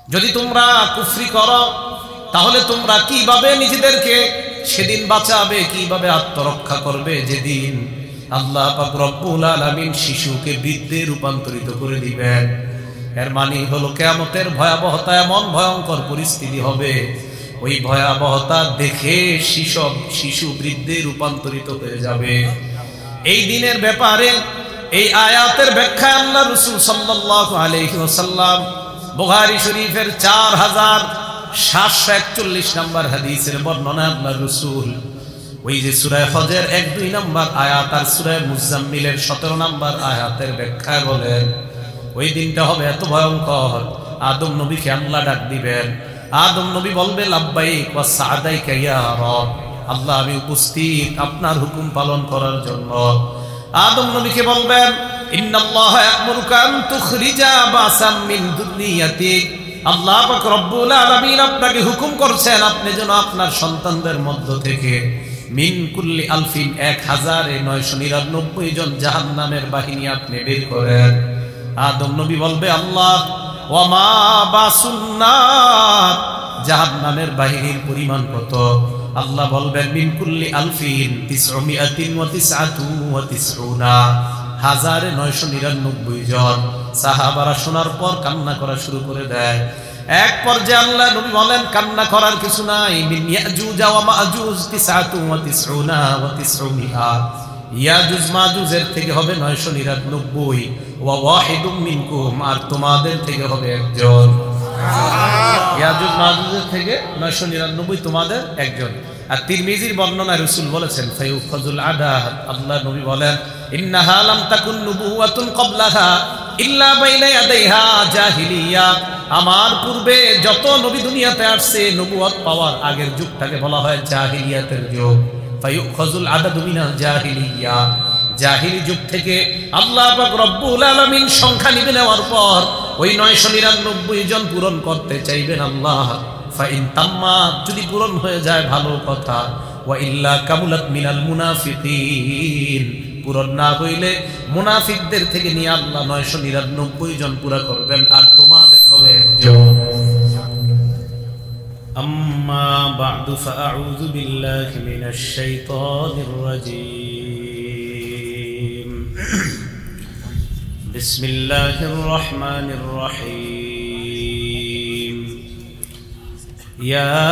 যদি তোমরা কুফরি করো তাহলে তোমরা কিভাবে নিজেদেরকে সেদিন বাঁচাবে, কিভাবে আত্মরক্ষা করবে যেদিন আল্লাহ পাক রব্বুল আলামিন শিশুকে বৃদ্ধে রূপান্তরিত করে দিবেন। এর মানে হলো কিয়ামতের ভয়াবহতা এমন ভয়ঙ্কর পরিস্থিতি হবে, ওই ভয়াবহতা দেখে শিশু বৃদ্ধে রূপান্তরিত হয়ে যাবে। এই দিনের ব্যাপারে এই আয়াতের ব্যাখ্যা আল্লাহ রাসূল সাল্লাল্লাহু আলাইহি ওয়াসাল্লাম বুখারী শরীফের 4741 নম্বর হাদিসের বর্ণনা আল্লাহ রাসূল ওই যে সূরা হজের 1-2 নম্বর আয়াত আর সূরা মুজাম্মিলের 17 নম্বর আয়াতের ব্যাখ্যা বলেন, ওই দিনটা হবে এত ভয়ঙ্কর, আদম নবীকে আল্লাহ ডাক দিবেন। আদম নবী বলবে লাব্বাইক ওয়া সা'দাইকা ইয়া রব, আল্লাহ আমি উপস্থিত আপনার হুকুম পালন করার জন্য। আদম নবীকে বলবেন ইন্নাল্লাহা ইয়া'মুরুকা আন তুখরিজা বাসাম মিন যুররিয়াতিক, আল্লাহ পাক রব্বুল আলামিন আপনাকে হুকুম করছেন আপনি যেন আপনার সন্তানদের মধ্য থেকে মিন কুল্লি আলফিন 1999 জন জাহান্নামের বাহিনী আপনি বের করেন। আদম নবী বলবে আল্লাহ ওয়া মা বাসুন্নার, জাহান্নামের বাহিনীর পরিমাণ কত? আল্লাহ বলবেন মিন কুল্লি আলফিন 999 1999 জন। সাহাবারা শোনার পর কান্না করা শুরু করে দেয়। এক পর্যায়ে আল্লাহ নবী বলেন কান্না করার কিছু নাই, মিন ইয়াজুজ ওয়া মাজুজ 99 ইয়াজুজ মাজুজের থেকে হবে 999 ওয়া ওয়াহিদুম মিনকুম, আর তোমাদের থেকে হবে একজন। ইয়াজুজ মাজুজের থেকে 999 তোমাদের একজন। আর তিরমিজির বর্ণনায় রাসূল বলেছেন ফায়ুফাজুল আদাদ, আল্লাহ নবী বলেন ইন্নাহা লাম তাকুন নুবুওয়াতুন ক্বাবলাহা ইল্লা বাইনা ইয়াদাইহা জাহিলিয়া, আমার পূর্বে যত নবী দুনিয়াতে আসছে নবুয়ত পাওয়ার আগের যুগটাকে বলা হয় জাহিলিয়াতের যুগ। ফায়ুফাজুল আদাদু মিনাল জাহিলিয়া, জাহিলি যুগ থেকে আল্লাহ পাক রব্বুল আলামিন সংখ্যা নিবে নেওয়ার পর ওই 999 জন পূরণ করতে চাইবেন আল্লাহ। ফাইন তাম্মাত, যদি পূরণ হয়ে যায় ভালো কথা, ওয়া ইল্লা কামুলাত মিনাল মুনাফিকিন, পূরণ না হইলে মুনাফিকদের থেকে নিয়ে আল্লাহ 999 জন পুরা করবেন, আর তোমাদের হবে একজন। আম্মা বা'দু ফাআউযু বিল্লাহি মিনাশ শাইতানির রাজীম। বিসমিল্লাহির রহমানির রহিম। يا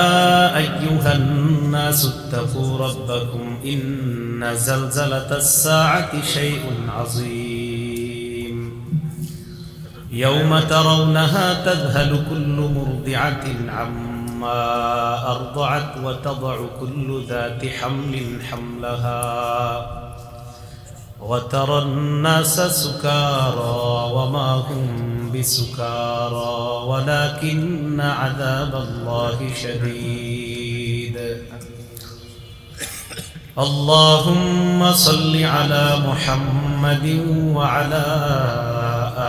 أيها الناس اتقوا ربكم إن زلزلة الساعة شيء عظيم يوم ترونها تذهل كل مرضعة عما أرضعت وتضع كل ذات حمل حملها وترى الناس سكارى وما هم بسكارى ولكن عذاب الله شديد اللهم صل على محمد وعلى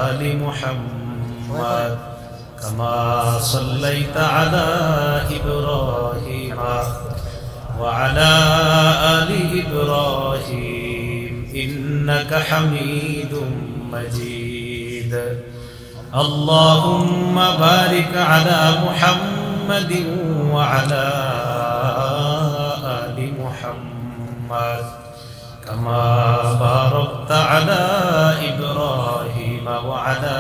آل محمد كما صليت على إبراهيم وعلى آل إبراهيم إنك حميد مجيد اللهم بارك على محمد وعلى آل محمد كما باركت على إبراهيم وعلى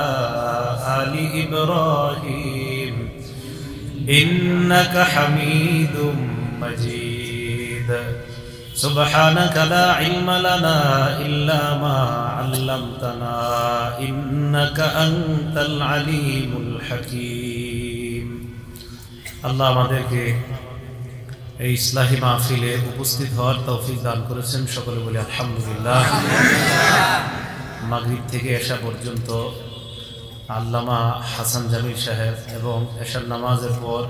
آل إبراهيم إنك حميد مجيد سبحانك لا علم لنا إلا ما علمتنا إنك أنت العليم الحكيم الله আমাদেরকে এই ইসলাহি মাহফিলে উপস্থিত হওয়ার তৌফিক দান করেছেন, সকলে বলি আলহামদুলিল্লাহ। মাগরিব থেকে এশা পর্যন্ত আল্লামা হাসান জামিল সাহেব এবং এশার নামাজের পর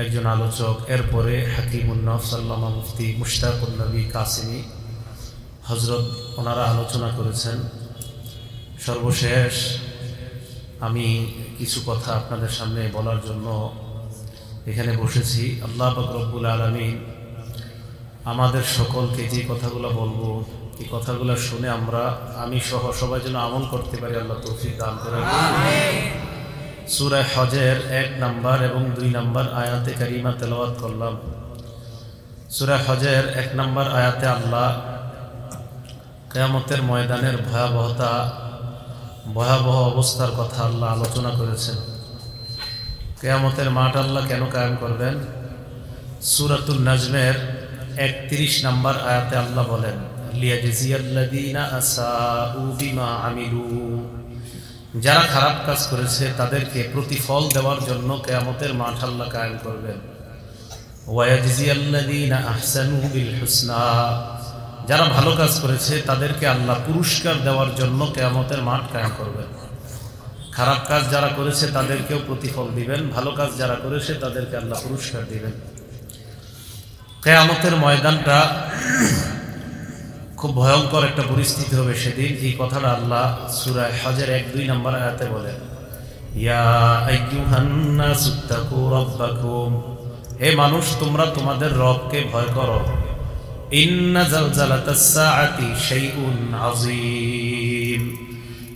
একজন আলোচক, এরপরে হাকিমুন নফস আল্লামা মুফতি মুশতাকুন নবী কাসিমি হযরত, ওনারা আলোচনা করেছেন। সর্বশেষ আমি কিছু কথা আপনাদের সামনে বলার জন্য এখানে বসেছি। আল্লাহ পাক রব্বুল আলামিন আমাদের সকলকে যে কথাগুলো বলবো এই কথাগুলো শুনে আমি সহ সবাই যেন আমল করতে পারি, আল্লাহ তৌফিক দান করেন। সূরা হজের 1 নম্বর এবং 2 নম্বর আয়াতে কারিমা তেলাওয়াত করলাম। সূরা হজের 1 নম্বর আয়াতে আল্লাহ কিয়ামতের ময়দানের ভয়াবহ অবস্থার কথা আল্লাহ আলোচনা করেছেন। কিয়ামতের মাঠ আল্লাহ কেন কায়েম করবেন? সূরাতুন নাজমের 31 নম্বর আয়াতে আল্লাহ বলেন, লিয়াজজিয়াল্লাযীনা আসাউ বিমা আমিলু, যারা খারাপ কাজ করেছে তাদেরকে প্রতিফল দেওয়ার জন্য কিয়ামতের মাঠ আল্লাহ কায়েম করবেন। ওয়ায়াজজিয়াল্লাযীনা আহসানু বিল হুসনা, যারা ভালো কাজ করেছে তাদেরকে আল্লাহ পুরস্কার দেওয়ার জন্য কিয়ামতের মাঠ কায়েম করবেন। খারাপ কাজ যারা করেছে তাদেরকেও প্রতিফল দিবেন, ভালো কাজ যারা করেছে তাদেরকে আল্লাহ পুরস্কার দিবেন। কিয়ামতের ময়দানটা খুব ভয়ঙ্কর একটা পরিস্থিতি হবে সেদিন। এই কথাটা আল্লাহ সূরা হজের 1-2 নম্বর আয়াতে বলেন, ইয়া আইয়ুহান নাসুত্তাকু রাব্বাকুম, হে মানুষ তোমরা তোমাদের রবকে ভয় করো। ইন্না জালজালাতাস সাআতি শাইউন আযীম,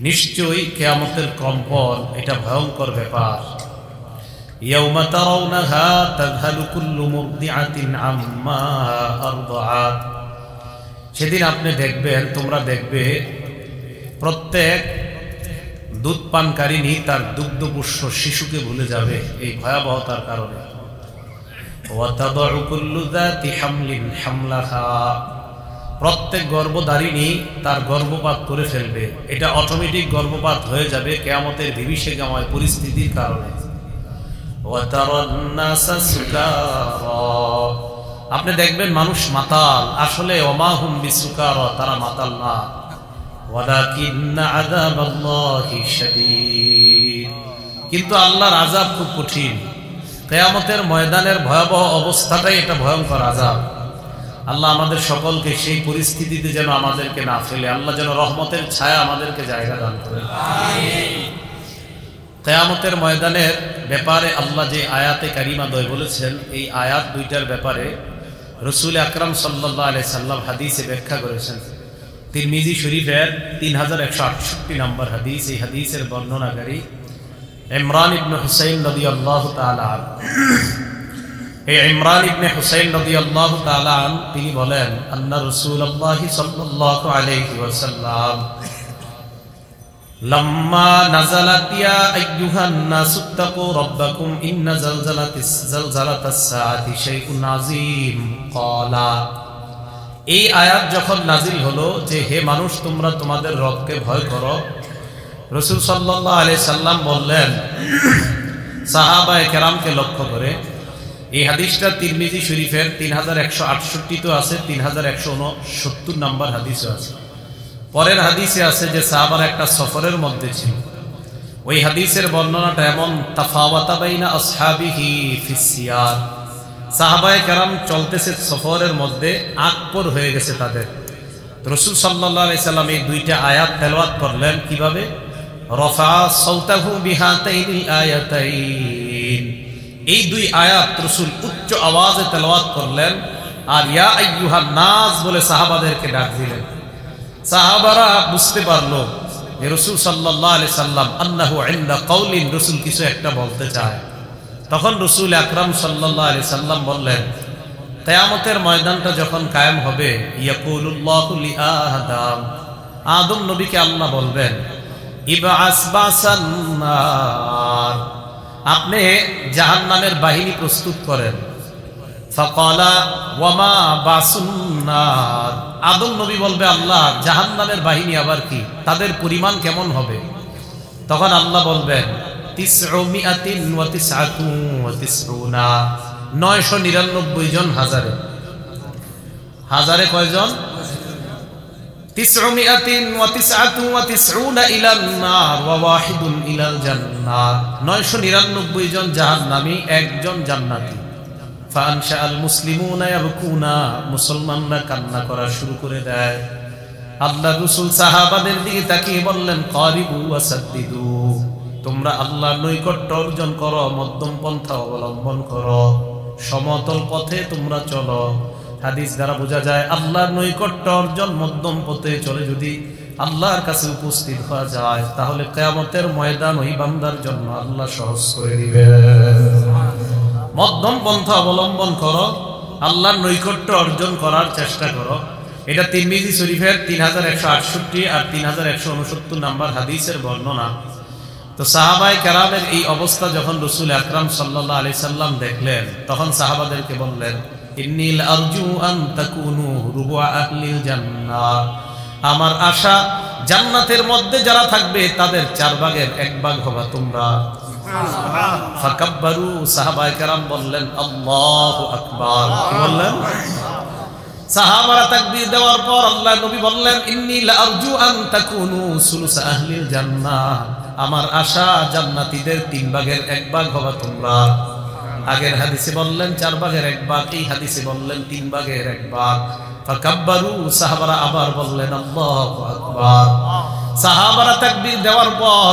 নিশ্চয়ই কিয়ামতের কম্পন এটা ভয়ঙ্কর ব্যাপার। ইয়াউমা তারাউনাহা তাযহালু কুল্লু মুরদিআতিন আম্মা আরদাআত, সেদিন আপনি দেখবেন, তোমরা দেখবে প্রত্যেক দুধ পানকারিনী তার দুগ্ধপুষ্য শিশুকে ভুলে যাবে এই ভয়াবহতার কারণে। ওয়াতাদউ কুল্লু যাতি হামলিন হামলাহা, প্রত্যেক গর্ভধারিণী তার গর্ভপাত করে ফেলবে। এটা অটোমেটিক গর্ভপাত হয়ে যাবে কিয়ামতের বিভীষিকাময় পরিস্থিতির কারণে। ওয়াতারান নাসা সুকারা, আপনি দেখবেন মানুষ মাতাল, আসলে ওমা হুম বিসুকারা, তারা মাতাল না। ওয়ালাকিন্না আযাবাল্লাহি শাদীদ, কিন্তু আল্লাহর আযাব খুব কঠিন। কিয়ামতের ময়দানের ভয়াবহ অবস্থাটাই এটা ভয়ঙ্কর আযাব। আল্লাহ আমাদের সকলকে সেই পরিস্থিতিতে যেন আমাদেরকে না ফেলে, আল্লাহ যেন রহমতের ছায়া আমাদেরকে জায়গা দান করেন। কিয়ামতের ময়দানের ব্যাপারে আল্লাহ যে আয়াতে কারিমা দ্বয় বলেছেন, এই আয়াত দুইটার ব্যাপারে রাসূল আকরাম সাল্লাল্লাহু আলাইহি সাল্লাম হাদিসে ব্যাখ্যা করেছেন। তিরমিজি শরীফের 3168 নম্বর হাদিস, এই হাদিসের বর্ণনাকারী ইমরান ইবনে হুসাইন রাদিয়াল্লাহু তাআলা আনহু। এই ইমরান ইবনে হুসাইন রাদিয়াল্লাহু তাআলা আনহু তিনি বলেন, আন্না রাসূলুল্লাহ সাল্লাল্লাহু আলাইহি ওয়াসাল্লাম লাম্মা নাযালাত ইয়া আইয়ুহান নাসুত্তাকু রাব্বাকুম ইন্না জালজালাতাস সাআতি শাইউন আযীম ক্বালা, এই আয়াত যখন নাজিল হলো যে হে মানুষ তোমরা তোমাদের রবকে ভয় করো, রাসূল সাল্লাল্লাহু আলাইহি সাল্লাম বললেন সাহাবায়ে কেরামকে লক্ষ্য করে, এই হাদিসটা তিরমিজি শরীফের 3168 তো আছে, 3169 নম্বর হাদিসও আছে। পরের হাদিসে আছে যে সাহাবারা একটা সফরের মধ্যে ছিল। ওই হাদিসের বর্ণনাটা এমন, তাফাওয়াতা বাইনা আসহাবিহি ফিস সিয়ার, সাহাবায়ে কেরাম চলতেছে সফরের মধ্যে, আকবর হয়ে গেছে তাদের। রাসূল সাল্লাল্লাহু আলাইহি সাল্লাম এই দুইটা আয়াত তেলাওয়াত করলেন। কিভাবে? রফা সাওতাহু বিহাতাইনিল আয়াতাইন, এই দুই আয়াত রাসূল উচ্চ আওয়াজে তেলাওয়াত করলেন আর ইয়া আইয়ুহান নাস বলে সাহাবাদেরকে ডাক দিলেন। সাহাবারা বুঝতে পারলো যে রাসূল সাল্লাল্লাহু আলাইহি সাল্লাম আন্নাহু ইনদা কাউলিন, রাসূল কিছু একটা বলতে চায়। তখন রাসূল আকরাম সাল্লাল্লাহু আলাইহি সাল্লাম বললেন, কিয়ামতের ময়দানটা যখন কায়েম হবে, ইয়াকুলুল্লাহু লি আদম, আদম নবীকে আল্লাহ বলবেন, ইবআস বাসান নার, আপনি জাহান্নামের বাহিনী প্রস্তুত করেন। ফাকালা ওয়ামা বাসুন নার, আদম নবী বলবে, আল্লাহ জাহান্নামের বাহিনী আবার কি, তাদের পরিমাণ কেমন হবে? তখন আল্লাহ বলবেন 999 জন, হাজারে কয়জন? 999 ইলান নার ওয়া ওয়াহিদুন ইলাল জান্নাত, 999 জন জাহান্নামী, একজন জান্নাতী। ফানশাআল মুসলিমুনা ইয়াবকুনা, মুসলমানরা কান্না করা শুরু করে দেয়। আল্লাহ রাসূল সাহাবাদের দিকে তাকিয়ে বললেন, কারিবু ওয়াসাদ্দিদু, তোমরা আল্লাহর নৈকট্য অর্জন করো, মধ্যম পন্থা অবলম্বন করো, সমতল পথে তোমরা চলো। হাদিস দ্বারা বোঝা যায় আল্লাহর নৈকট্য অর্জন মধ্যম পথে চলে যদি আল্লাহর কাছে উপস্থিত হওয়া যায়, তাহলে কিয়ামতের ময়দান ওই বান্দার জন্য আল্লাহ সহজ করে দিবেন। মধ্যম পন্থা অবলম্বন করো, আল্লাহর নৈকট্য অর্জন করার চেষ্টা করো। এটা তিরমিজি শরীফের 3168 আর 3169 নাম্বার হাদিসের বর্ণনা। তো সাহাবায়ে কেরামের এই অবস্থা যখন রাসূল আকরাম সাল্লাল্লাহু আলাইহি সাল্লাম দেখলেন, তখন সাহাবাদেরকে বললেন, ইন্নী আরজু আন তাকুনু রুবুআ আহলিল জান্নাহ, আমার আশা জান্নাতের মধ্যে যারা থাকবে তাদের 4 ভাগের 1 ভাগ হবা তোমরা। ফাকাব্বারু, সাহাবায়ে কেরাম বললেন আল্লাহু আকবার। কি বললেন? সাহাবারা তাকবীর দেওয়ার পর আল্লাহ নবী বললেন, ইন্নী লাআরজু আন তাকুনু সুলুসা আহলিল জান্নাহ, আমার আশা জান্নাতীদের 3 ভাগের 1 ভাগ হবা তোমরা। আগের হাদিসে বললেন 4 ভাগের 1 ভাগ, এই হাদিসে বললেন 3 ভাগের 1 ভাগ। ফাকাব্বারু, সাহাবারা আবার বললেন আল্লাহু আকবার। সাহাবারা তাকবীর দেওয়ার পর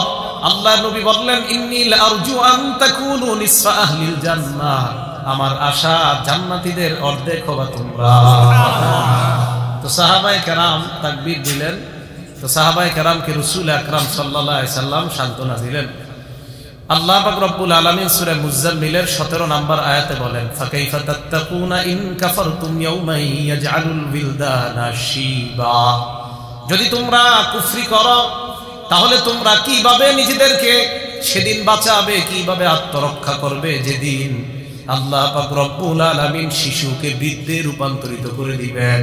আল্লাহ নবী বললেন, ইন্নী লাআরজু আন তাকুনু নিসফা আহলিল জান্নাহ, আমার আশা জান্নাতীদের অর্ধেক হবা তোমরা। তো সাহাবায়ে কেরাম তাকবীর দিলেন। তো সাহাবায়ে কেরামকে রাসূল আকরাম সাল্লাল্লাহু আলাইহি সাল্লাম সান্ত্বনা দিলেন। আল্লাহ পাক রব্বুল আলামিন সূরা মুজাম্মিলের 17 নম্বর আয়াতে বলেন, ফাকাইফা তাত্তাকুনা ইন কাফারতুম ইয়াওমান ইয়াজআলুল বিলদানা শিবা, যদি তোমরা কুফরি করো তাহলে তোমরা কিভাবে নিজেদেরকে সেদিন বাঁচাবে, কিভাবে আত্মরক্ষা করবে যেদিন আল্লাহ পাক রব্বুল আলামিন শিশুকে বৃদ্ধে রূপান্তরিত করে দিবেন।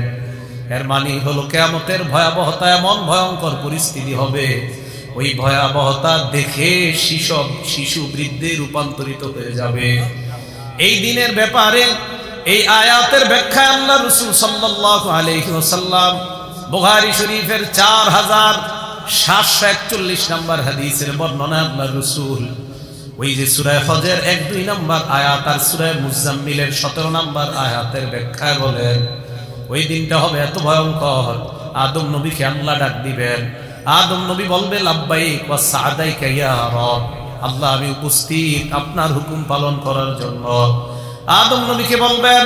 এর মানে হলো কিয়ামতের ভয়াবহতা এমন ভয়ঙ্কর পরিস্থিতি হবে, ওই ভয়াবহতা দেখে শিশু বৃদ্ধে রূপান্তরিত হয়ে যাবে। এই দিনের ব্যাপারে এই আয়াতের ব্যাখ্যায় আল্লাহ রাসূল সাল্লাল্লাহু আলাইহি ওয়াসাল্লাম বুখারী শরীফের 4741 নম্বর হাদিসের বর্ণনা আল্লাহ রাসূল ওই যে সূরা হজের 1-2 নম্বর আয়াত আর সূরা মুজাম্মিলের 17 নম্বর আয়াতের ব্যাখ্যায় বলেন, ওই দিনটা হবে এত ভয়ঙ্কর, আদম নবীকে আল্লাহ ডাক দিবেন। আদম নবী বলবে লাব্বাইক ওয়া সা'দাইকা ইয়া রব, আল্লাহ আমি উপস্থিত আপনার হুকুম পালন করার জন্য। আদম নবীকে বলবেন,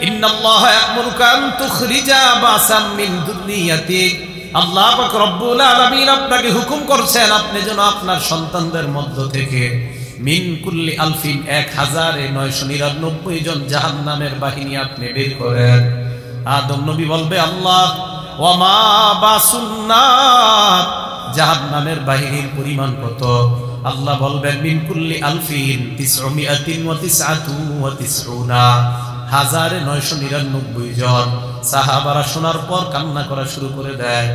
ইন্নাল্লাহা ইয়া'মুরুকা আন তুখরিজা বাসাম মিন যুররিয়াতিক, আল্লাহ পাক রব্বুল আলামিন আপনাকে হুকুম করছেন আপনি যেন আপনার সন্তানদের মধ্য থেকে মিন কুল্লি আলফিন 1999 জন জাহান্নামের বাহিনী আপনি বের করেন। আদম নবী বলবে, আল্লাহ ওয়া মা বাসুন্নার, জাহান্নামের বাহিনীর পরিমাণ কত? আল্লাহ বলবেন, মিন কুল্লি আলফিন 999 1999 জন। সাহাবারা শোনার পর কান্না করা শুরু করে দেয়।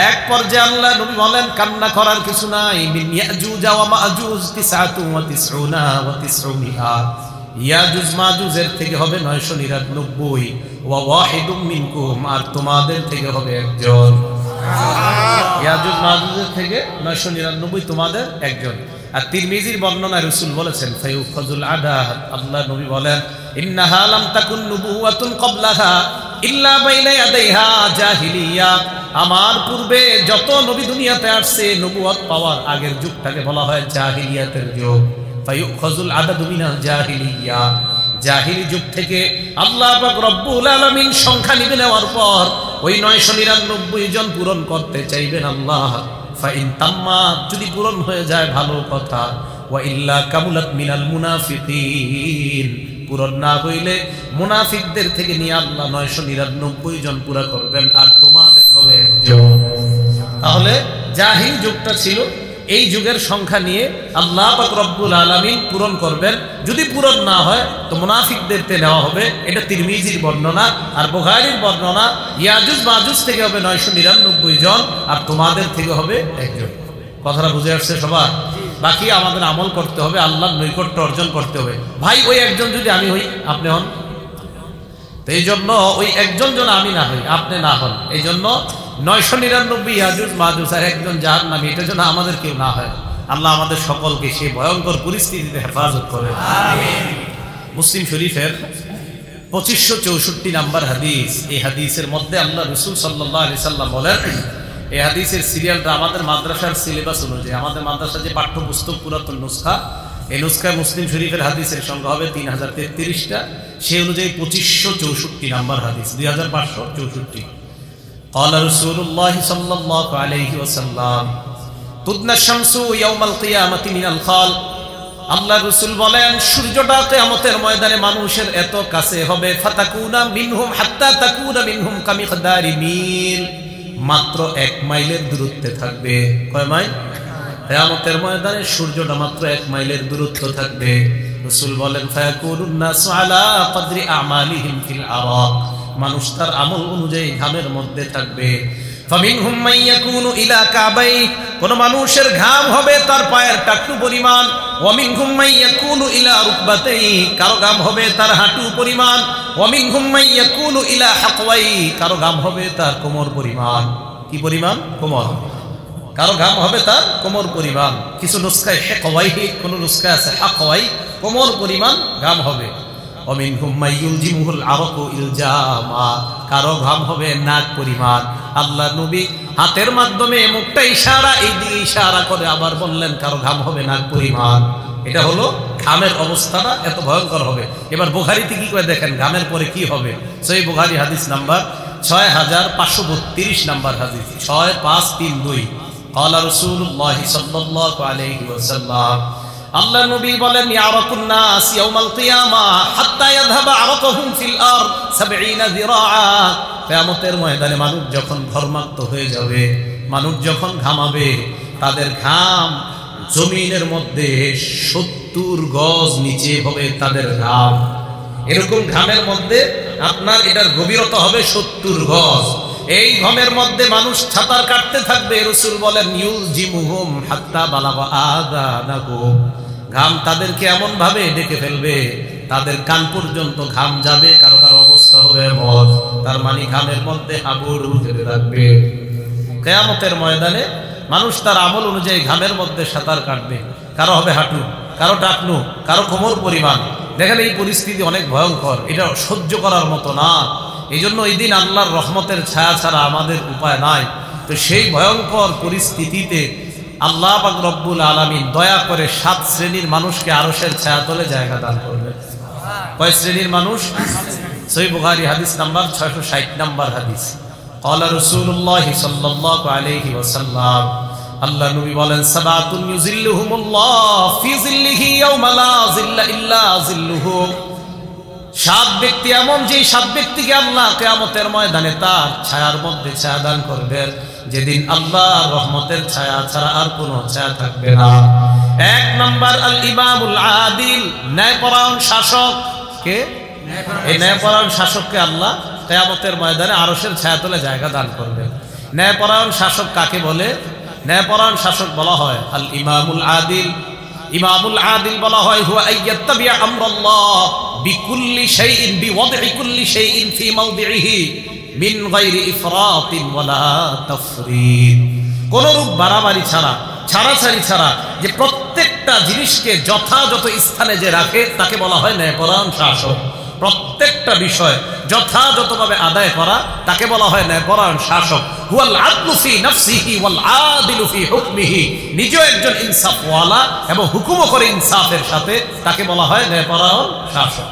এক পর্যায়ে আল্লাহ নবী বলেন, কান্না করার কিছু নাই, মিন ইয়াজুজ ওয়া মাজুজ 99 ইয়াজুজ মাজুজের থেকে হবে 999 ওয়া ওয়াহিদুম মিনকুম, আর তোমাদের থেকে হবে একজন। ইয়াজুজ মাজুজের থেকে 999 তোমাদের একজন। আর তিরমিজির বর্ণনায় রাসূল বলেছেন, ফায়ুফাজুল আদাদ, আল্লাহ নবী বলেন, ইন্নাহা লাম তাকুন নুবুওয়াতুন ক্বাবলাহা ইল্লা বাইনা ইয়াদাইহা জাহিলিয়া, আমার পূর্বে যত নবী দুনিয়াতে আসছে নবুয়ত পাওয়ার আগের যুগটাকে বলা হয় জাহিলিয়াতের যুগ। ফায়ুফাজুল আদাদু মিনাল জাহিলিয়া, জাহিলি যুগ থেকে আল্লাহ পাক রব্বুল আলামিন সংখ্যা নিবে নেওয়ার পর ওই 999 জন পূরণ করতে চাইবেন আল্লাহ। ফাইন তাম্মা, যদি পূরণ হয়ে যায় ভালো কথা, ওয়া ইল্লা কামুলাত মিনাল মুনাফিকিন, পূরণ না হইলে মুনাফিকদের থেকে নিয়ে আল্লাহ 999 জন পুরা করবেন, আর তোমাদের হবে একজন। তাহলে জাহিল যুগটা ছিল, এই যুগের সংখ্যা নিয়ে আল্লাহ পাক রব্বুল আলামিন পূরণ করবেন। যদি পূরণ না হয় তো মুনাফিকদেরকে নেওয়া হবে। এটা তিরমিজির বর্ণনা। আর বুখারীর বর্ণনা, ইয়াজুজ মাজুজ থেকে হবে 999 জন, আর তোমাদের থেকে হবে একজন। কথাটা বুঝে আসছে সবার? বাকি আমাদের আমল করতে হবে, আল্লাহর নৈকট্য অর্জন করতে হবে। ভাই ওই একজন যদি আমি হই, আপনি হন, তো এই জন্য ওই একজন যেন আমি না হই, আপনি না হন, এই জন্য 999 ইয়াজুজ মাজুজ আর একজন জাহান্নামী, এটা যেন আমাদের কেউ না হয়। আল্লাহ আমাদের সকলকে সেই ভয়ঙ্কর পরিস্থিতিতে হেফাজত করে। আমিন। মুসলিম শরীফের 2564 নম্বর হাদিস, এই হাদিসের মধ্যে আল্লাহ রাসূল সাল্লাল্লাহু আলাইহি সাল্লাম বলেন, এই হাদিসের সিরিয়ালটা আমাদের মাদ্রাসার সিলেবাস অনুযায়ী, আমাদের মাদ্রাসার যে পাঠ্যপুস্তক পুরাতন নুসখা, এই নুসখায় মুসলিম শরীফের হাদিসের সংখ্যা হবে 3033টা, সেই অনুযায়ী 2564 নম্বর হাদিস, 2564। قال رسول الله صلى الله عليه وسلم تدنى الشمس يوم القيامة من الخلق আল্লাহ রাসূল বলেন সূর্যটা কিয়ামতের ময়দানে মানুষের এত কাছে হবে ফাতাকুনা মিনহুম হাত্তা তাকুনা মিনহুম কামিকদারি মিল মাত্র 1 মাইলের দূরত্বে থাকবে কয় মাইল কিয়ামতের ময়দানে সূর্যটা মাত্র 1 মাইলের দূরত্ব থাকবে রাসূল বলেন ফায়াকুনুন নাসু আলা কদরি আমালিহিম ফিল আরাক মানুষ তার আমল অনুযায়ী ঘামের মধ্যে থাকবে ফামিনহুম মান ইয়াকুনু ইলা কাবাই কোন মানুষের ঘাম হবে তার পায়ের টাকনু পরিমাণ ওয়া মিনহুম মান ইয়াকুনু ইলা রুকবাতাই কারো ঘাম হবে তার হাঁটু পরিমাণ ওয়া মিনহুম মান ইয়াকুনু ইলা হাকওয়াই কারো ঘাম হবে তার কোমর পরিমাণ কি পরিমাণ কোমর কারো ঘাম হবে তার কোমর পরিমাণ কিছু নুসখায় হাকওয়াই কোন নুসখা আছে হাকওয়াই কোমর পরিমাণ ঘাম হবে ومنهم من يلجمه العرق الجاما কারো ঘাম হবে নাক পরিমাণ আল্লাহ নবী হাতের মাধ্যমে মুখটা ইশারা এই দিকে ইশারা করে আবার বললেন কারো ঘাম হবে নাক পরিমাণ এটা হলো ঘামের অবস্থাটা এত ভয়ঙ্কর হবে এবার বুখারীতে কি করে দেখেন ঘামের পরে কি হবে সহিহ বুখারী হাদিস নাম্বার 6532 নাম্বার হাদিস 6532 قال رسول الله صلى الله عليه وسلم আল্লাহ নবী বলেন ইয়ারাকুন নাস ইয়াউমাল কিয়ামা হাত্তা ইয়াযহাবা আরাকুহুম ফিল আরদ 70 যিরাআ কিয়ামতের ময়দানে মানুষ যখন ঘর্মাক্ত হয়ে যাবে মানুষ যখন ঘামাবে তাদের ঘাম জমিনের মধ্যে 70 গজ নিচে হবে তাদের ঘাম এরকম ঘামের মধ্যে আপনার এটার গভীরতা হবে 70 গজ এই ঘামের মধ্যে মানুষ ছাতার কাটতে থাকবে রাসূল বলেন ইউলজিমুহুম হাত্তা বালাগা আযানাহুম ঘাম তাদেরকে এমন ভাবে ডেকে ফেলবে তাদের কান পর্যন্ত ঘাম যাবে কারো কারো অবস্থা হবে মত তার মানে ঘামের মধ্যে হাবুডুবু খেতে থাকবে কিয়ামতের ময়দানে মানুষ তার আমল অনুযায়ী ঘামের মধ্যে সাঁতার কাটবে কারো হবে হাঁটু কারো টাকনু কারো কোমর পরিমাণ দেখেন এই পরিস্থিতি অনেক ভয়ঙ্কর এটা সহ্য করার মতো না এই জন্য এই দিন আল্লাহর রহমতের ছায়া ছাড়া আমাদের উপায় নাই তো সেই ভয়ঙ্কর পরিস্থিতিতে আল্লাহ পাক রব্বুল আলামিন দয়া করে 7 শ্রেণীর মানুষকে আরশের ছায়াতলে জায়গা দান করবেন কয় শ্রেণীর মানুষ সহিহ বুখারী হাদিস নাম্বার 660 নাম্বার হাদিস قال رسول الله صلى الله عليه وسلم আল্লাহ নবী বলেন সাবাতুন ইউজিল্লুহুমুল্লাহ ফি জিল্লিহি ইয়াওমা লা জিল্লা ইল্লা জিল্লুহু 7 ব্যক্তি এমন যে 7 ব্যক্তিকে আল্লাহ কিয়ামতের ময়দানে তার ছায়ার মধ্যে ছায়া দান করবেন যেদিন আল্লাহর রহমতের ছায়া ছাড়া আর কোনো ছায়া থাকবে না এক নাম্বার আল ইমামুল আদিল ন্যায়পরায়ণ শাসক কে এই ন্যায়পরায়ণ শাসককে আল্লাহ কিয়ামতের ময়দানে আরশের ছায়াতলে জায়গা দান করবেন ন্যায়পরায়ণ শাসক কাকে বলে ন্যায়পরায়ণ শাসক বলা হয় আল ইমামুল আদিল ইমামুল আদিল বলা হয় হুয়া আইয়াত্তাবিআ আমরাল্লাহ বিকুল্লি শাইইন বিওয়াদ'i কুল্লি শাইইন ফি মাওদি'iহি মিন গায়রি ইফরাতিন ওয়ালা তাফরিদ কোন রূপ বাড়াবাড়ি ছাড়া ছাড়াছাড়ি ছাড়া যে প্রত্যেকটা জিনিসকে যথাযথ স্থানে যে রাখে তাকে বলা হয় ন্যায়পরায়ণ শাসক প্রত্যেকটা বিষয় যথাযথভাবে আদায় করা তাকে বলা হয় ন্যায়পরায়ণ শাসক হুয়াল আদলু ফি নাফসিহি ওয়াল আদিলু ফি হুকমিহি নিজেও একজন ইনসাফওয়ালা এবং হুকুমও করে ইনসাফের সাথে তাকে বলা হয় ন্যায়পরায়ণ শাসক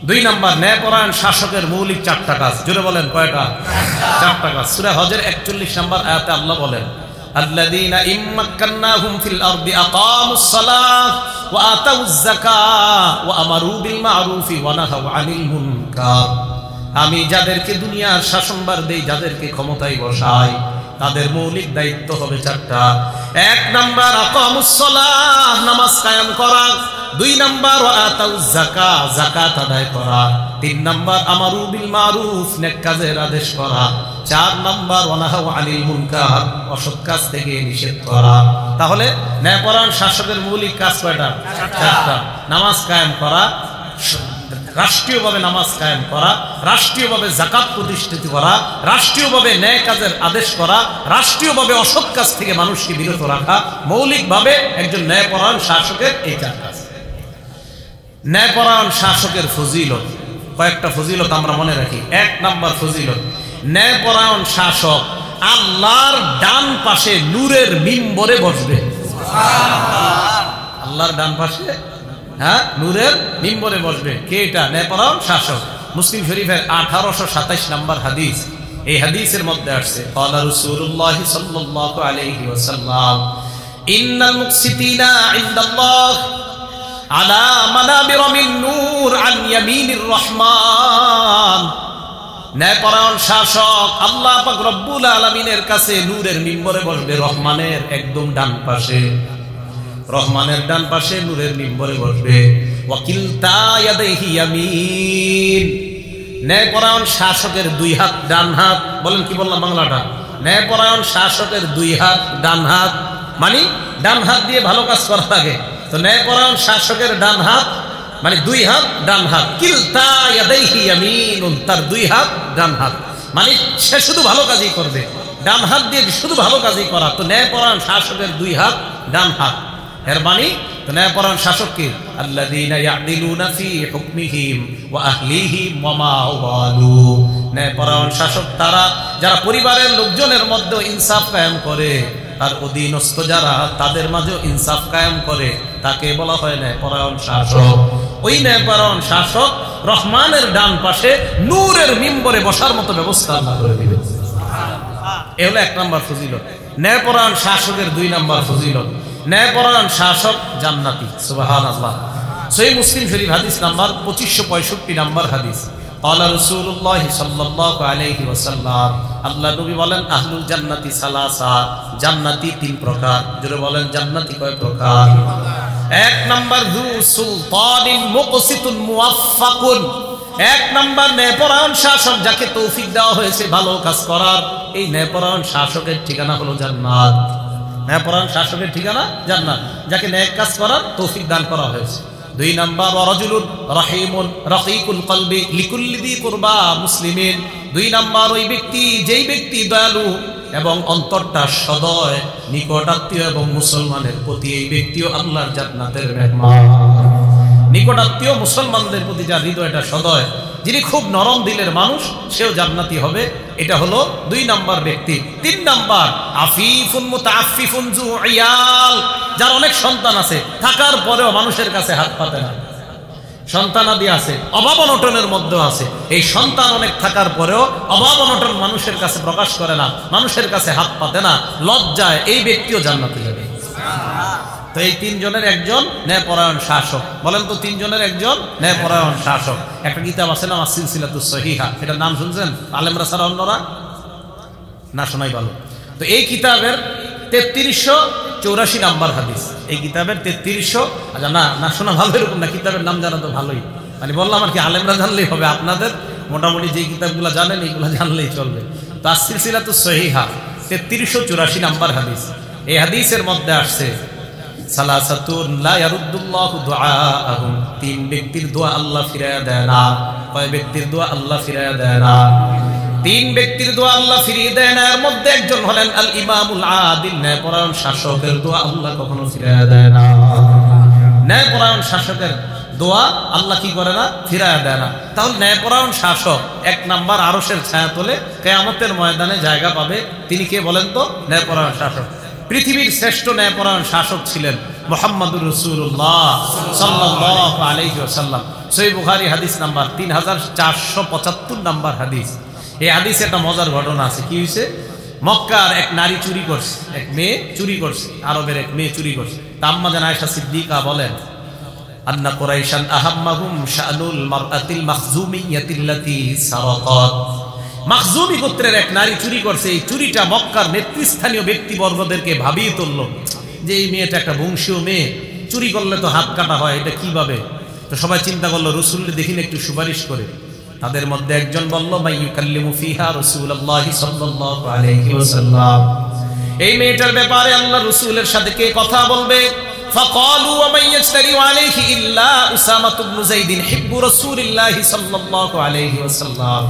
2 নাম্বার ন্যায়পরায়ণ শাসকের মৌলিক 4টা কাজ জোরে বলেন কয়টা 4টা কাজ সূরা হজের 41 নম্বর আয়াতে আল্লাহ বলেন আল্লাযীনা ইম্মাক্কান্নাহুম ফিল আরদি আকামুস সালাহ ওয়া আতাউয যাকাত ওয়া আমারু বিল মা'রুফি ওয়া নাহাউ আনিল মুনকার আমি যাদেরকে দুনিয়ার শাসনভার দেই যাদেরকে ক্ষমতায় বসাই তাদের মৌলিক দায়িত্ব হবে 4টা 1 নাম্বার আকামুস সালাহ নামাজ কায়েম করা 2 নাম্বার আতাউয যাকাত যাকাত আদায় করা 3 নাম্বার আমারু বিল মা'রুফ নেক কাজের আদেশ করা 4 নাম্বার ওয়ানাহু আনিল মুনকার অসৎ কাজ থেকে নিষেধ করা তাহলে ন্যায়পরায়ণ শাসকের মৌলিক কাজ কয়টা 4টা নামাজ কায়েম করা রাষ্ট্রীয়ভাবে নামাজ কায়েম করা রাষ্ট্রীয়ভাবে যাকাত প্রতিষ্ঠিত করা রাষ্ট্রীয়ভাবে ন্যায় কাজের আদেশ করা রাষ্ট্রীয়ভাবে অসৎ কাজ থেকে মানুষকে বিরত রাখা মৌলিকভাবে একজন ন্যায়পরায়ণ শাসকের এই 4 কাজ ন্যায়পরায়ণ শাসকের ফজিলত কয়েকটা ফজিলত আমরা মনে রাখি 1 নাম্বার ফজিলত ন্যায়পরায়ণ শাসক আল্লাহর ডান পাশে নূরের মিম্বরে বসবে সুবহানাল্লাহ আল্লাহর ডান পাশে হ্যাঁ নূরের মিম্বরে বসবে কে এটা ন্যায়পরায়ণ শাসক মুসলিম শরীফের 1827 নম্বর হাদিস এই হাদিসের মধ্যে আসছে ক্বালা রাসূলুল্লাহ সাল্লাল্লাহু আলাইহি ওয়াসাল্লাম ইন্নাল মুকসিতিনা ইনদাল্লাহ আলা মানাবির মিন নূর আন ইয়ামিনির রহমান। ন্যায়পরায়ণ শাসক আল্লাহ পাক রব্বুল আলামিনের কাছে নূরের মিম্বরে বসবে, রহমানের একদম ডান পাশে, রহমানের ডান পাশে নূরের মিম্বরে বসবে। ওয়াকিলতা ইয়াদাইহি ইয়ামিন, ন্যায়পরায়ণ শাসকের দুই হাত ডান হাত। বলেন কি বললাম বাংলাটা? ন্যায়পরায়ণ শাসকের দুই হাত ডান হাত, মানে ডান হাত দিয়ে ভালো কাজ করা লাগে। তো ন্যায়পরায়ণ শাসকের ডান হাত মানে দুই হাত ডান হাত। কিলতা ইয়াদাইহি ইয়ামিনুন, তার দুই হাত ডান হাত, মানে সে শুধু ভালো কাজই করবে, ডান হাত দিয়ে শুধু ভালো কাজই করা। তো ন্যায়পরায়ণ শাসকের দুই হাত ডান হাত, এর মানে তো ন্যায়পরায়ণ শাসক কি? আল্লাযীনা ইয়াদিলুনা ফি হুকমিহিম ওয়া আহলিহিম ওয়া মা ওয়ালু। ন্যায়পরায়ণ শাসক তারা যারা পরিবারের লোকজনের মধ্যে ইনসাফ কায়েম করে, আর অধীনস্থ যারা তাদের মাঝেও ইনসাফ কায়েম করে, তাকে বলা হয় ন্যায়পরায়ণ শাসক। ওই ন্যায়পরায়ণ শাসক রহমানের ডান পাশে নূরের মিম্বরে বসার মতো ব্যবস্থা আল্লাহ করে দিবেন। এ হলো এক নম্বর ফজিলত। ন্যায়পরায়ণ শাসকের দুই নম্বর ফজিলত, ন্যায়পরায়ণ শাসক জান্নাতি। সুবহানাল্লাহ। সহিহ মুসলিম শরীফ হাদিস নাম্বার 2565 নম্বর হাদিস। ক্বালা রাসূলুল্লাহ সাল্লাল্লাহু আলাইহি ওয়াসাল্লাম, আল্লাহ নবী বলেন আহলুল জান্নাতি সালাসা, জান্নাতি তিন প্রকার। জোরে বলেন জান্নাতি কয় প্রকার? এক নাম্বার যু সুলতানিন মুকসিতুন মুওয়াফফাকুন, এক নাম্বার ন্যায়পরায়ণ শাসক যাকে তৌফিক দেওয়া হয়েছে ভালো কাজ করার। এই ন্যায়পরায়ণ শাসকের ঠিকানা হলো জান্নাত। ন্যায়পরায়ণ শাসকের ঠিকানা জান্নাত, যাকে ন্যায় কাজ করার তৌফিক দান করা হয়েছে। দুই নাম্বার রাজুলুন রাহিমুন রাকিকুল কলবি লিকুল্লি যি কুরবা মুসলিমিন, দুই নাম্বার ওই ব্যক্তি যেই ব্যক্তি দয়ালু এবং অন্তরটা সদয়, নিকটাত্মীয় এবং মুসলমানের প্রতি, এই ব্যক্তিও আল্লাহর জান্নাতের মেহমান। নিকটাত্মীয় মুসলমানদের প্রতি যার হৃদয়টা সদয়, যিনি খুব নরম দিলের মানুষ, সেও জান্নাতি হবে। এটা হলো দুই নাম্বার ব্যক্তি। তিন নাম্বার আফিফুন মুতাআফফিফুন যু ইয়াল, যার অনেক সন্তান আছে থাকার পরেও মানুষের কাছে হাত পাতে না, সন্তানাদি আছে, অভাব অনটনের মধ্যে আছে, এই সন্তান অনেক থাকার পরেও অভাব অনটন মানুষের কাছে প্রকাশ করে না, মানুষের কাছে হাত পাতে না, লজ্জায়, এই ব্যক্তিও জান্নাতে যাবে। তো এই তিনজনের একজন ন্যায়পরায়ণ শাসক। বলেন তো তিনজনের একজন ন্যায়পরায়ণ শাসক। একটা কিতাব আছে না সিলসিলাতুস সহিহা, এটার নাম শুনছেন? আলেমরা ছাড়া অন্যরা না শোনাই ভালো। তো এই কিতাবের 3384 নাম্বার হাদিস, এই কিতাবের 3300, আচ্ছা না না শোনা ভালো এরকম না, কিতাবের নাম জানা তো ভালোই, মানে বললাম আর কি, আলেমরা জানলেই হবে, আপনাদের মোটামুটি যে কিতাবগুলো জানেন এইগুলো জানলেই চলবে। তো সিলসিলাতুস সহিহা 3384 নাম্বার হাদিস। এই হাদিসের মধ্যে আসছে সালাসাতুন লা ইয়ারুদ্দুল্লাহু দুআআহুম, তিন ব্যক্তির দোয়া আল্লাহ ফিরায়া দেয় না। কয় ব্যক্তির দোয়া আল্লাহ ফিরায়া দেয় না? তিন ব্যক্তির দোয়া আল্লাহ ফিরিয়ে দেয় না। এর মধ্যে একজন হলেন আল ইমামুল আদিল, ন্যায়পরায়ণ শাসকের দোয়া আল্লাহ কখনো ফিরায়া দেয় না। ন্যায়পরায়ণ শাসকের দোয়া আল্লাহ কি করে না? ফিরায়া দেয় না। তাহলে ন্যায়পরায়ণ শাসক এক নাম্বার আরশের ছায়া তলে কিয়ামতের ময়দানে জায়গা পাবে। তিনি কে বলেন তো? ন্যায়পরায়ণ শাসক। পৃথিবীর শ্রেষ্ঠ ন্যায়পরায়ণ শাসক ছিলেন মুহাম্মদুর রাসূলুল্লাহ সাল্লাল্লাহু আলাইহি ওয়াসাল্লাম। সহিহ বুখারী হাদিস নাম্বার 3475 নাম্বার হাদিস। এই হাদিসে একটা মজার ঘটনা আছে। কি হয়েছে? মক্কার এক নারী চুরি করছে, এক মেয়ে চুরি করছে, আরবের এক মেয়ে চুরি করছে। আম্মা জান আয়েশা সিদ্দিকা বলেন, আন্না কুরাইশান আহাম্মাহুম শানুল মারআতিল মাখজুমিয়াতিল্লাতী সারাকাত। মাখজুমি গোত্রের এক নারী চুরি করছে। এই চুরিটা মক্কার নেতৃস্থানীয় ব্যক্তিবর্গদেরকে ভাবিয়ে তুললো যে এই মেয়েটা একটা বংশীয় মেয়ে, চুরি করলে তো হাত কাটা হয়, এটা কিভাবে? তো সবাই চিন্তা করলো রাসূলকে দেখিন একটু সুপারিশ করে। তাদের মধ্যে একজন বলল, মাইয়ুকাল্লিমু ফিহা রাসূলুল্লাহি সাল্লাল্লাহু আলাইহি ওয়াসাল্লাম, এই মেয়েটার ব্যাপারে আল্লাহ রাসূলের সাথে কে কথা বলবে? ফাকালু ওয়া মাইয়াশতারি আলাইহি ইল্লা উসামা ইবনে যায়েদ হিব্বু রাসূলিল্লাহি সাল্লাল্লাহু আলাইহি ওয়াসাল্লাম।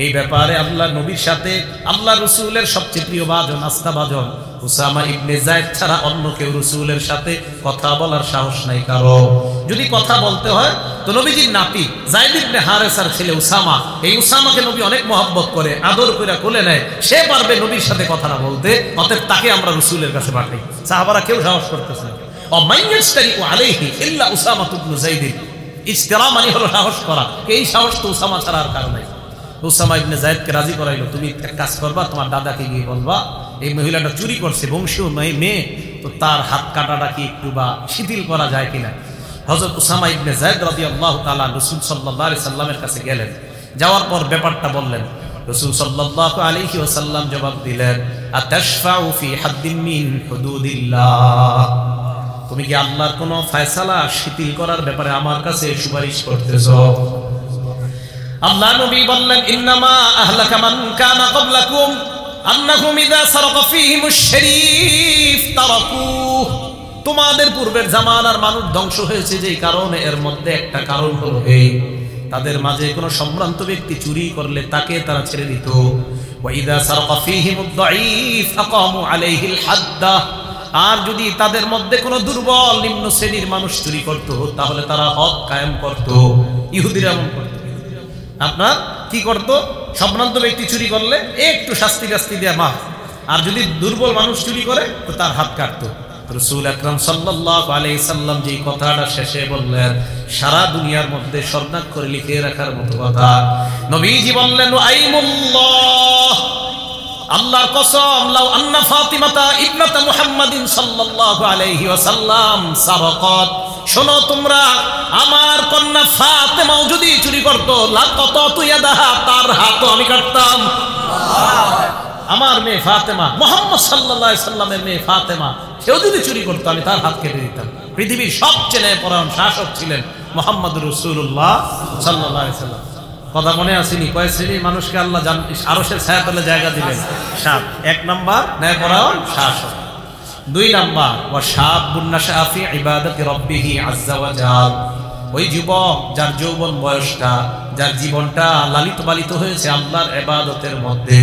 এই ব্যাপারে আল্লাহ নবীর সাথে আল্লাহ রাসূলের সবচেয়ে প্রিয় ভাজন, আস্থাভাজন উসামা ইবনে যায়েদ ছাড়া অন্য কেউ রাসূলের সাথে কথা বলার সাহস নাই কারো। যদি কথা বলতে হয় তো নবীজির নাতি যায়েদ ইবনে হারেসার ছেলে উসামা, এই উসামাকে নবী অনেক মহব্বত করে, আদর করে কোলে নেয়, সে পারবে নবীর সাথে কথা না বলতে, অতএব তাকে আমরা রাসূলের কাছে পাঠাই। সাহাবারা কেউ সাহস করতেছে না। ও মাইয়াশতারি আলাইহি ইল্লা উসামা ইবনে যায়েদ, ইস্তিরা মানে হলো সাহস করা, এই সাহস তো উসামা ছাড়া আর কারো নাই। উসামা ইবনে যায়েদকে রাজি করাইলো, তুমি এক কাজ করবা, তোমার দাদাকে গিয়ে বলবা এই মহিলাটা চুরি করছে, বংশীয় মেয়ে, তো তার হাত কাটাটা কি একটু বা শিথিল করা যায় কিনা। হযরত উসামা ইবনে যায়েদ রাদিয়াল্লাহু তাআলা রাসূল সাল্লাল্লাহু আলাইহি সাল্লামের কাছে গেলেন, যাওয়ার পর ব্যাপারটা বললেন। রাসূল সাল্লাল্লাহু আলাইহি ওয়াসাল্লাম জবাব দিলেন, আতাশফাউ ফি হাদ্দিন মিন হুদুদিল্লাহ, তুমি কি আল্লাহর কোন ফয়সালা শিথিল করার ব্যাপারে আমার কাছে সুপারিশ করতেছো? আল্লাহ নবী বললেন, ইন্নামা আহলাকা মান কানা ক্বাবলাকুম আন্নাহুম ইযা সারাকা ফীহিমুশ শরীফ তারাকুহ, তোমাদের পূর্বের জামানার মানুষ ধ্বংস হয়েছে যেই কারণে, এর মধ্যে একটা কারণ হলো এই, তাদের মাঝে কোনো সম্ভ্রান্ত ব্যক্তি চুরি করলে তাকে তারা ছেড়ে দিত। ওয়া ইযা সারাকা ফীহিমুদ দাঈফ আকামু আলাইহিল হাদ্দা, আর যদি তাদের মধ্যে কোনো দুর্বল নিম্ন শ্রেণীর মানুষ চুরি করত তাহলে তারা হদ কায়েম করত। ইহুদিরা এমন করত। আপনার কি করত? সম্ভ্রান্ত ব্যক্তি চুরি করলে একটু শাস্তি দেয়া মাফ, আর যদি দুর্বল মানুষ চুরি করে তো তার হাত কাটতো। রাসূল আকরাম সাল্লাল্লাহু আলাইহি সাল্লাম যে কথাটা শেষে বললেন, সারা দুনিয়ার মধ্যে স্বর্ণাক্ষরে লিখে রাখার মতো কথা। নবীজি বললেন, আইমুল্লাহ, আল্লাহর কসম, লাউ আন্না ফাতিমাতা ইবনাতা মুহাম্মাদিন সাল্লাল্লাহু আলাইহি ওয়াসাল্লাম সারাকাত, শোনো তোমরা, আমার কন্যা ফাতেমাও যদি চুরি করতো, লাকাতাতু ইয়াদাহা, তার হাতও আমি কাটতাম। আমার মেয়ে ফাতেমা, মুহাম্মদ সাল্লাল্লাহু আলাইহি সাল্লামের মেয়ে ফাতেমা, সেও যদি চুরি করতো আমি তার হাত কেটে দিতাম। পৃথিবীর সবচেয়ে ন্যায়পরায়ণ শাসক ছিলেন মুহাম্মদুর রাসূলুল্লাহ সাল্লাল্লাহু আলাইহি সাল্লাম। কথা মনে আসেনি? কয় শ্রেণীর মানুষকে আল্লাহ আরশের ছায়াতলে জায়গা দিবেন? 7। 1 নাম্বার ন্যায়পরায়ণ শাসক। 2 নাম্বার ওয়া শাবুন নাশা ফি ইবাদাতি রাব্বিহি আযজা ওয়া জাল, ওই যুবক যার যৌবন বয়সটা, যার জীবনটা লালিত পালিত হয়েছে আল্লাহর ইবাদতের মধ্যে,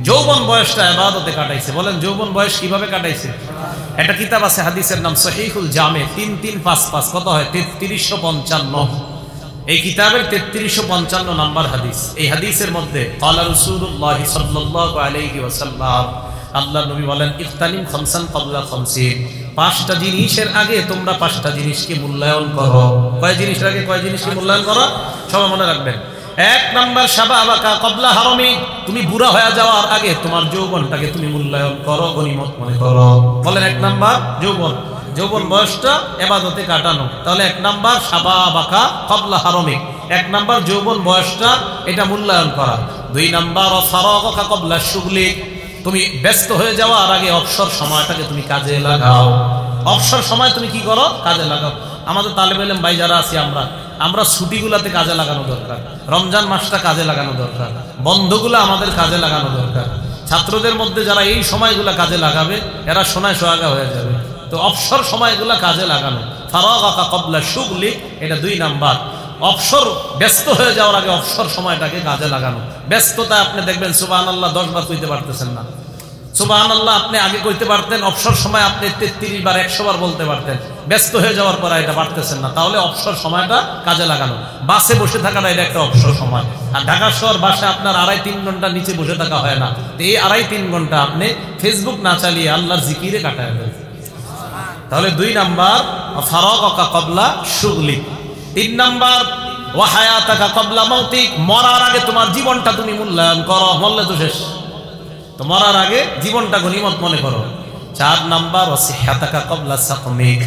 যৌবন বয়সটা ইবাদতে কাটাইছে। বলেন যৌবন বয়স কিভাবে কাটাইছে? একটা কিতাব আছে হাদিসের নাম সহিহুল জামে, 3355, কত হয়? 3355। এই কিতাবের 3355 নাম্বার হাদিস। এই হাদিসের মধ্যে ক্বালা রাসূলুল্লাহ সাল্লাল্লাহু আলাইহি ওয়াসাল্লাম, আল্লাহর নবী বলেন, ইফতানিম খামসান ক্বাবলা খামসিন, 5টা জিনিসের আগে তোমরা 5টা জিনিসকে মূল্যায়ন করো। কয় জিনিসের আগে কয় জিনিসকে মূল্যায়ন করো? সবাই মনে রাখবেন। 1 নাম্বার শাবাবাকা ক্বাবলা হারামি, তুমি বুড়া হয়ে যাওয়ার আগে তোমার যৌবনটাকে তুমি মূল্যায়ন করো, গনিমত মনে করো। বলেন 1 নাম্বার যৌবন বয়সটা ইবাদতে কাটানো। তাহলে 1 নাম্বার শাবাবাকা ক্বাবলা হারামি, 1 নাম্বার যৌবন বয়সটা এটা মূল্যায়ন করা। 2 নাম্বার ফারাগাকা ক্বাবলা শুগলি, তুমি ব্যস্ত হয়ে যাওয়ার আগে অবসর সময়টাকে তুমি কাজে লাগাও। অবসর সময় তুমি কি করো? কাজে লাগাও। আমাদের তালেব ইলম ভাই যারা আছি, আমরা ছুটিগুলাতে কাজে লাগানো দরকার, রমজান মাসটা কাজে লাগানো দরকার, বন্ধগুলো আমাদের কাজে লাগানো দরকার। ছাত্রদের মধ্যে যারা এই সময়গুলা কাজে লাগাবে এরা সোনায় সোহাগা হয়ে যাবে। তো অবসর সময়গুলা কাজে লাগানো, ফারাগাকা ক্বাবলা শুগলি, এটা 2 নাম্বার। অবসর, ব্যস্ত হয়ে যাওয়ার আগে অবসর সময়টাকে কাজে লাগানো। ব্যস্ততা আপনি দেখবেন সুবহানাল্লাহ 10 বার কইতে পারতেছেন না। সুবহানাল্লাহ আপনি আগে কইতে পারতেন, অবসর সময় আপনি 33 বার 100 বার বলতে পারতেন। ব্যস্ত হয়ে যাওয়ার পর এটা পারতেছেন না, তাহলে অবসর সময়টা কাজে লাগানো। বাসে বসে থাকাটা এটা একটা অবসর সময়। আর ঢাকা শহর বাসে আপনার 2.5-3 ঘন্টা নিচে বসে থাকা হয় না। তো এই 2.5-3 ঘন্টা আপনি ফেসবুক না চালিয়ে আল্লাহর জিকিরে কাটায় দেন। তাহলে 2 নাম্বার ফারাগাকা ক্বাবলা শুগলি। 3 নাম্বার ওয়া হায়াতাকা ক্বাবলা মাউতিক, মরার আগে তোমার জীবনটা তুমি মূল্যায়ন করো। মরলে তো শেষ, তো মরার আগে জীবনটা গনিমত মনে করো। 4 নাম্বার ওয়া সিহহাতাকা ক্বাবলা সাকমিক,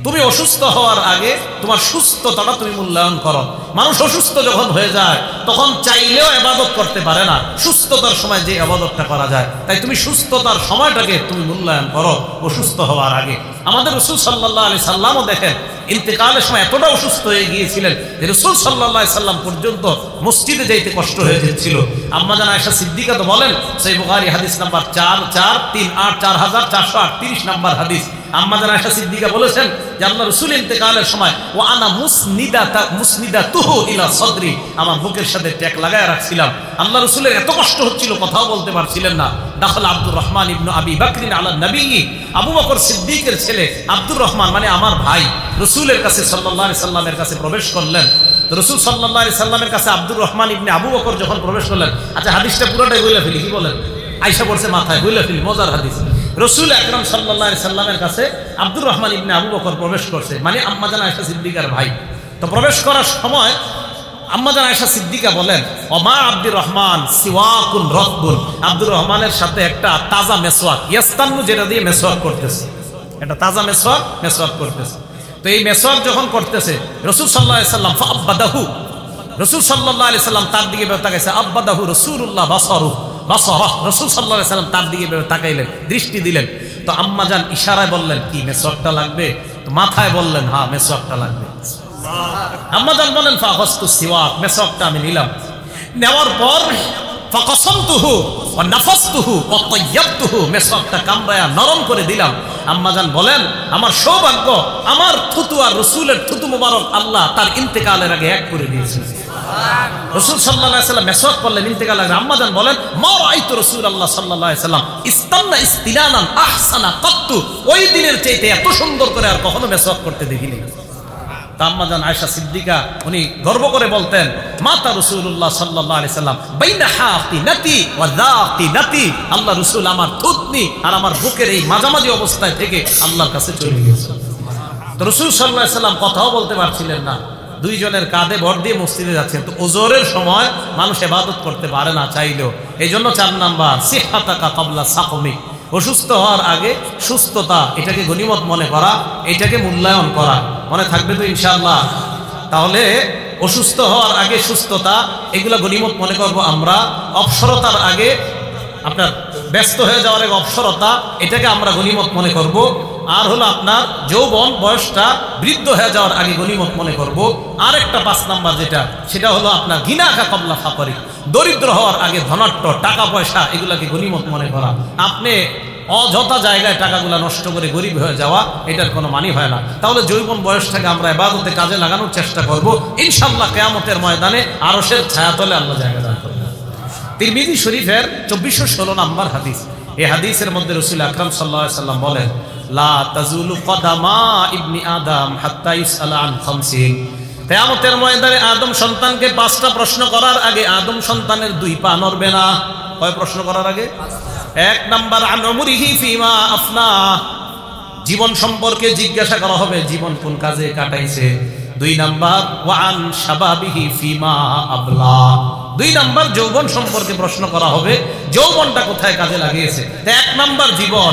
তুমি অসুস্থ হওয়ার আগে তোমার সুস্থতাটা তুমি মূল্যায়ন করো। মানুষ অসুস্থ যখন হয়ে যায় তখন চাইলেও ইবাদত করতে পারে না, সুস্থতার সময় যে ইবাদতটা করা যায়। তাই তুমি সুস্থতার সময়টাকে তুমি মূল্যায়ন করো অসুস্থ হওয়ার আগে। আমাদের রাসূল সাল্লাল্লাহু আলাইহি সাল্লামও দেখেন ইন্তেকালের সময় এতটা অসুস্থ হয়ে গিয়েছিলেন যে রাসূল সাল্লাল্লাহু আলাইহি সাল্লাম পর্যন্ত মসজিদে যাইতে কষ্ট হয়ে যাচ্ছিল। আম্মা জান আয়েশা সিদ্দিকা তো বলেন, সহিহ বুখারী হাদিস নাম্বার 4438 নাম্বার হাদিস, আম্মা জান আয়েশা সিদ্দিকা বলেছেন যে আল্লাহ রাসূল ইন্তেকালের সময় ওয়া আনা মুসনিদাতুহু ইলা সাদরি, আমার বুকের সাথে ট্যাক লাগায় রাখছিলাম। আল্লাহ রাসূলের এত কষ্ট হচ্ছিল, কথাও বলতে পারছিলেন না। দাখাল আব্দুর রহমান ইবনে আবি বকর আলা নবী, আবু বকর সিদ্দিকের ছেলে আব্দুর রহমান মানে আমার ভাই রাসূলের কাছে সাল্লাল্লাহু আলাইহি সাল্লামের কাছে প্রবেশ করলেন। তো রাসূল সাল্লাল্লাহু আলাইহি সাল্লামের কাছে আব্দুর রহমান ইবনে আবু বকর যখন প্রবেশ করলেন, আচ্ছা হাদিসটা পুরোটাই বলে ফেলি, কি বলেন? আয়েশা পড়ছে মাথায়, বলে ফেলি, মজার হাদিস। রাসূল আকরাম সাল্লাল্লাহু আলাইহি সাল্লামের কাছে আব্দুর রহমান ইবনে আবু বকর প্রবেশ করছে, মানে আম্মা জান আয়েশা সিদ্দিকার ভাই। তো প্রবেশ করার সময় আম্মা জান আয়েশা সিদ্দিকা বলেন, ওমা আব্দুর রহমান সিওয়াকুন রাতবুন, আব্দুর রহমানের সাথে একটা তাজা মেসওয়াক, ইয়াস্তান্নু যেটা দিয়ে মেসওয়াক করতেছে, একটা তাজা মেসওয়াক করতেছে। তো এই মেসওয়াক যখন করতেছে রাসূল সাল্লাল্লাহু আলাইহি সাল্লাম ফাআব্বাদাহু, রাসূল সাল্লাল্লাহু আলাইহি সাল্লাম তার দিকে তাকাইছে, আব্বাদাহু রাসূলুল্লাহ বাসারা, রাসূল সাল্লাল্লাহু আলাইহি সাল্লাম তার দিকে তাকাইলেন, দৃষ্টি দিলেন। তো আম্মা জান ইশারায় বললেন, কি মেসওয়াকটা লাগবে? তো মাথায় বললেন, হ্যাঁ মেসওয়াকটা লাগবে। আম্মা জান বলেন, ফাখাসতু সিওয়াক, মেসওয়াকটা আমি নিলাম, নেওয়ার পর ফাকাসামতুহু ওয়া নাফাসতুহু ওয়া তাইয়াবতুহু, মেসওয়াকটা কামড়ায়া নরম করে দিলাম। আম্মা জান বলেন, আমার সৌভাগ্য, আমার থুতু আর রাসূলের থুতু মুবারক আল্লাহ তার ইন্তেকালের আগে এক করে দিয়েছেন। রাসূল সাল্লাল্লাহু আলাইহি সাল্লাম মেসওয়াক করলেন ইন্তেকালের আগে। আম্মা জান বলেন, মা রাআইতু রাসূলুল্লাহ সাল্লাল্লাহু আলাইহি সাল্লাম ইস্তান্না ইস্তিলানান আহসানা কাত্তু, ওই দিনের চাইতে এত সুন্দর করে আর কখনো মেসওয়াক করতে দেখিনি। আম্মা জান আয়েশা সিদ্দিকা উনি গর্ব করে বলতেন, মাতা রাসূলুল্লাহ সাল্লাল্লাহু আলাইহি সাল্লাম বাইনা হাতিনাতি ওয়া যাতিনাতি, আল্লাহ রাসূল আমার থুতনি আর আমার বুকের এই মাঝামাঝি অবস্থায় থেকে আল্লাহর কাছে চলে গেছেন। তো রাসূল সাল্লাল্লাহু আলাইহি সাল্লাম কথাও বলতে পারছিলেন না, দুইজনের কাঁধে ভর দিয়ে মসজিদে যাচ্ছেন। তো ওজোরের সময় মানুষ ইবাদত করতে পারে না চাইলেও, এই জন্য 4 নাম্বার সিহহাতাকা ক্বাবলা সাকমিক, অসুস্থ হওয়ার আগে সুস্থতা, এটাকে গনিমত মনে করা, এটাকে মূল্যায়ন করা। মনে থাকবে তো ইনশাআল্লাহ? তাহলে অসুস্থ হওয়ার আগে সুস্থতা, এগুলা গনিমত মনে করব আমরা। অবসরতার আগে, আপনার ব্যস্ত হয়ে যাওয়ার আগে অবসরতা, এটাকে আমরা গনিমত মনে করব। আর হলো আপনার যৌবন, বয়সটা বৃদ্ধ হয়ে যাওয়ার আগে গনিমত মনে করব। আর একটা 5 নাম্বার যেটা, সেটা হলো আপনার গিনাকা ক্বাবলা ফাকরি, দরিদ্র হওয়ার আগে ধনাঢ্য, টাকা পয়সা, এগুলাকে গনিমত মনে করা। আপনি অযথা জায়গায় টাকাগুলা নষ্ট করে গরিব হয়ে যাওয়া, এটার কোনো মানি হয় না। তাহলে যৌবন বয়সটাকে আমরা ইবাদতে কাজে লাগানোর চেষ্টা করব, ইনশাআল্লাহ কিয়ামতের ময়দানে আরশের ছায়াতলে আল্লাহ জায়গা দান করবেন। তিরমিজি শরীফের 2416 নম্বর হাদিস, এই হাদিসের মধ্যে রাসূল আকরাম সাল্লাল্লাহু আলাইহি সাল্লাম বলেন, লা তাজুলু কদামা ইবনি আদম হাত্তা ইসআলা আন খামসিন, কিয়ামতের ময়দানে আদম সন্তানকে 5টা প্রশ্ন করার আগে আদম সন্তানের 2 পা নড়বে না। কয় প্রশ্ন করার আগে? 1 নাম্বার আন উমরিহি ফিমা আফনা, জীবন সম্পর্কে জিজ্ঞাসা করা হবে, জীবন কোন কাজে কাটাইছে। 2 নাম্বার ওয়া আন শাবাবিহি ফিমা আবলা, 2 নাম্বার যৌবন সম্পর্কে প্রশ্ন করা হবে, যৌবনটা কোথায় কাজে লাগিয়েছে। 1 নাম্বার জীবন,